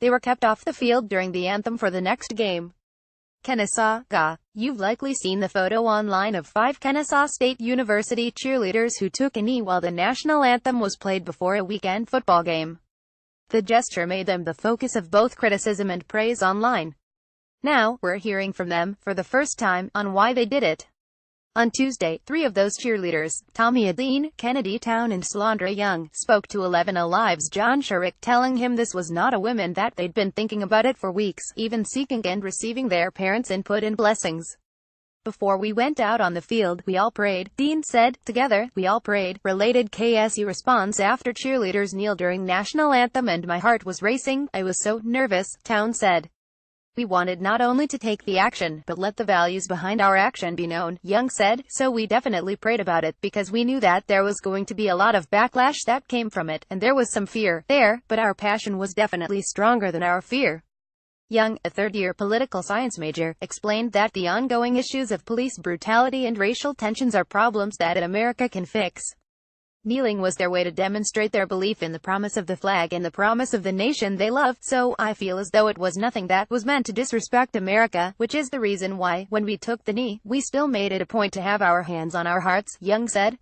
They were kept off the field during the anthem for the next game. KENNESAW. You've likely seen the photo online of 5 Kennesaw State University cheerleaders who took a knee while the national anthem was played before a weekend football game. The gesture made them the focus of both criticism and praise online. Now, we're hearing from them, for the first time, on why they did it. On Tuesday, 3 of those cheerleaders, Tommy Dean, Kennedy Town and Slondra Young, spoke to 11 Alive's John Sherrick, telling him this was not a women that they'd been thinking about it for weeks, even seeking and receiving their parents' input and blessings. Before we went out on the field, we all prayed, Dean said. Together, we all prayed, related KSU response after cheerleaders kneel during national anthem, and my heart was racing, I was so nervous, Town said. We wanted not only to take the action, but let the values behind our action be known, Young said, so we definitely prayed about it, because we knew that there was going to be a lot of backlash that came from it, and there was some fear there, but our passion was definitely stronger than our fear. Young, a third-year political science major, explained that the ongoing issues of police brutality and racial tensions are problems that America can fix. Kneeling was their way to demonstrate their belief in the promise of the flag and the promise of the nation they love, so I feel as though it was nothing that was meant to disrespect America, which is the reason why, when we took the knee, we still made it a point to have our hands on our hearts, Young said.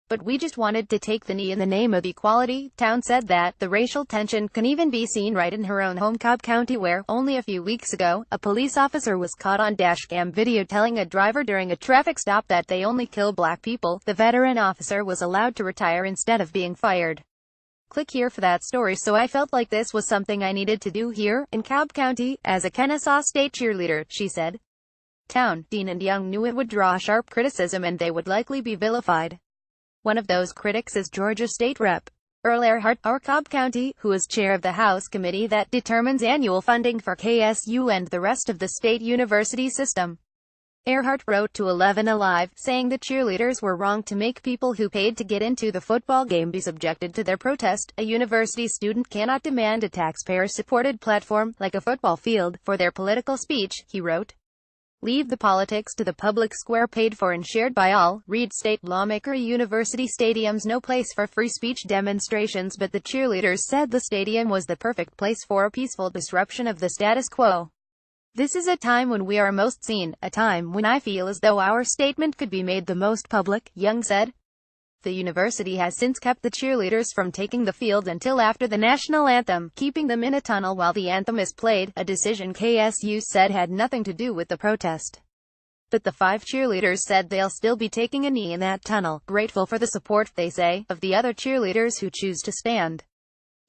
But we just wanted to take the knee in the name of equality. Town said that the racial tension can even be seen right in her own home Cobb County, where, only a few weeks ago, a police officer was caught on dashcam video telling a driver during a traffic stop that they only kill black people. The veteran officer was allowed to retire instead of being fired. Click here for that story. So I felt like this was something I needed to do here, in Cobb County, as a Kennesaw State cheerleader, she said. Town, Dean and Young knew it would draw sharp criticism and they would likely be vilified. One of those critics is Georgia State Rep. Earl Earhart, our Cobb County, who is chair of the House committee that determines annual funding for KSU and the rest of the state university system. Earhart wrote to 11 Alive, saying the cheerleaders were wrong to make people who paid to get into the football game be subjected to their protest. A university student cannot demand a taxpayer-supported platform, like a football field, for their political speech, he wrote. Leave the politics to the public square paid for and shared by all, read state lawmaker. University stadium's no place for free speech demonstrations, but the cheerleaders said the stadium was the perfect place for a peaceful disruption of the status quo. This is a time when we are most seen, a time when I feel as though our statement could be made the most public, Young said. The university has since kept the cheerleaders from taking the field until after the national anthem, keeping them in a tunnel while the anthem is played, a decision KSU said had nothing to do with the protest. But the 5 cheerleaders said they'll still be taking a knee in that tunnel, grateful for the support, they say, of the other cheerleaders who choose to stand.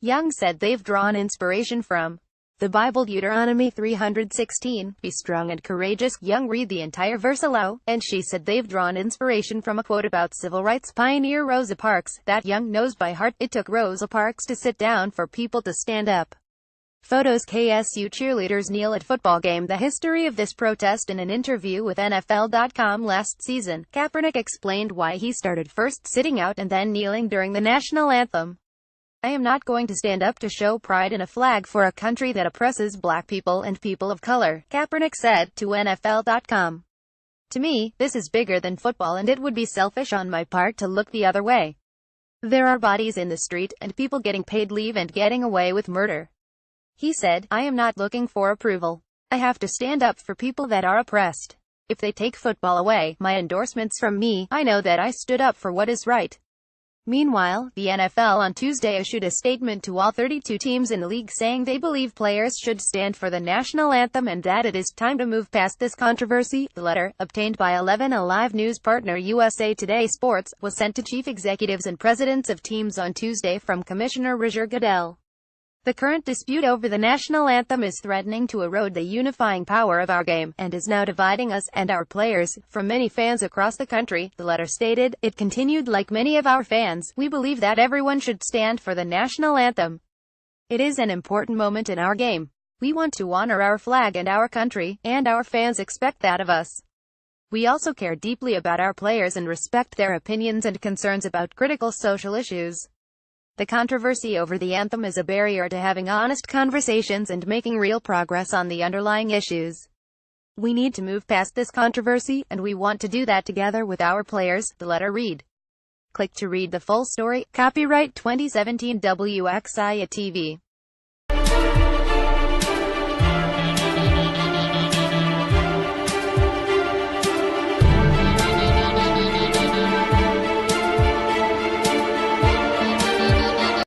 Young said they've drawn inspiration from the Bible, Deuteronomy 3:16, be strong and courageous. Young read the entire verse aloud, and she said they've drawn inspiration from a quote about civil rights pioneer Rosa Parks, that Young knows by heart. It took Rosa Parks to sit down for people to stand up. Photos KSU cheerleaders kneel at football game. The history of this protest. In an interview with NFL.com last season, Kaepernick explained why he started first sitting out and then kneeling during the national anthem. I am not going to stand up to show pride in a flag for a country that oppresses black people and people of color, Kaepernick said to NFL.com. To me, this is bigger than football, and it would be selfish on my part to look the other way. There are bodies in the street, and people getting paid leave and getting away with murder. He said, I am not looking for approval. I have to stand up for people that are oppressed. If they take football away, my endorsements from me, I know that I stood up for what is right. Meanwhile, the NFL on Tuesday issued a statement to all 32 teams in the league saying they believe players should stand for the national anthem and that it is time to move past this controversy. The letter, obtained by 11 Alive news partner USA Today Sports, was sent to chief executives and presidents of teams on Tuesday from Commissioner Roger Goodell. The current dispute over the national anthem is threatening to erode the unifying power of our game, and is now dividing us, and our players, from many fans across the country, the letter stated. It continued, like many of our fans, we believe that everyone should stand for the national anthem. It is an important moment in our game. We want to honor our flag and our country, and our fans expect that of us. We also care deeply about our players and respect their opinions and concerns about critical social issues. The controversy over the anthem is a barrier to having honest conversations and making real progress on the underlying issues. We need to move past this controversy, and we want to do that together with our players, the letter read. Click to read the full story. Copyright 2017 WXIA TV.